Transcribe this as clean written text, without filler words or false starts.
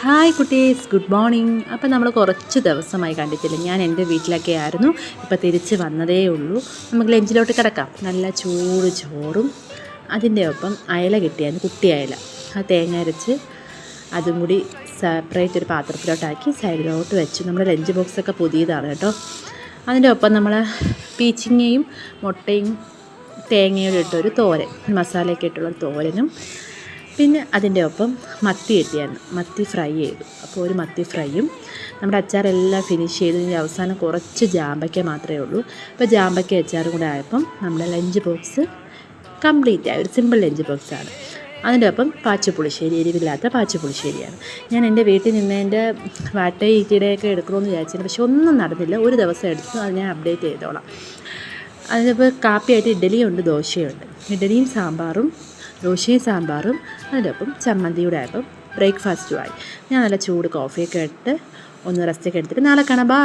Hi കുട്ടീസ്, good morning. അപ്പോൾ നമ്മൾ കുറച്ച് ദിവസമായി കണ്ടിട്ടില്ല. ഞാൻ എൻ്റെ വീട്ടിലൊക്കെ ആയിരുന്നു. ഇപ്പോൾ തിരിച്ച് വന്നതേ ഉള്ളൂ. നമുക്ക് ലഞ്ചിലോട്ട് കിടക്കാം. നല്ല ചൂട് ചോറും അതിൻ്റെ ഒപ്പം അയല കിട്ടിയായിരുന്നു, കുട്ടി അയല. ആ തേങ്ങ അരച്ച് അതും കൂടി സെപ്പറേറ്റ് ഒരു പാത്രത്തിലോട്ടാക്കി സൈഡിലോട്ട് വെച്ചു. നമ്മുടെ ലഞ്ച് ബോക്സൊക്കെ പുതിയതാണ് കേട്ടോ. അതിൻ്റെ ഒപ്പം നമ്മൾ പീച്ചിങ്ങയും മുട്ടയും തേങ്ങയോടെ ഇട്ടൊരു തോരൻ, മസാലയൊക്കെ ഇട്ടുള്ളൊരു തോരനും, പിന്നെ അതിൻ്റെ ഒപ്പം മത്തി കിട്ടിയായിരുന്നു. മത്തി ഫ്രൈ ചെയ്തു. അപ്പോൾ ഒരു മത്തി ഫ്രൈയും നമ്മുടെ അച്ചാറെല്ലാം ഫിനിഷ് ചെയ്തു. ഇനി അവസാനം കുറച്ച് ജാമ്പയ്ക്ക മാത്രമേ ഉള്ളൂ. അപ്പോൾ ജാമ്പയ്ക്ക അച്ചാറും കൂടെ ആയപ്പം നമ്മുടെ ലഞ്ച് ബോക്സ് കംപ്ലീറ്റ് ആയി. ഒരു സിമ്പിൾ ലഞ്ച് ബോക്സാണ്. അതിൻ്റെ ഒപ്പം പാച്ചപ്പുളിശ്ശേരി, എരിവില്ലാത്ത പാച്ചപ്പുളിശ്ശേരിയാണ്. ഞാൻ എൻ്റെ വീട്ടിൽ നിന്നതിൻ്റെ വാട്ടയും ഈറ്റിയുടെയൊക്കെ എടുക്കണമെന്ന് വിചാരിച്ചിരുന്നു, പക്ഷെ ഒന്നും നടന്നില്ല. ഒരു ദിവസം എടുത്തു, അത് ഞാൻ അപ്ഡേറ്റ് ചെയ്തോളാം. അതിനിപ്പോൾ കാപ്പിയായിട്ട് ഇഡ്ഡലിയുണ്ട്, ദോശയുണ്ട്. ഇഡ്ഡലിയും സാമ്പാറും, ദോശയും സാമ്പാറും, അതിനൊപ്പം ചമ്മന്തിയുടെ ആയപ്പം ബ്രേക്ക്ഫാസ്റ്റുമായി. ഞാൻ നല്ല ചൂട് കോഫിയൊക്കെ ഇട്ട് ഒന്ന് റെസ്റ്റൊക്കെ എടുത്തിട്ട് നാളെ കാണാം. ബൈ.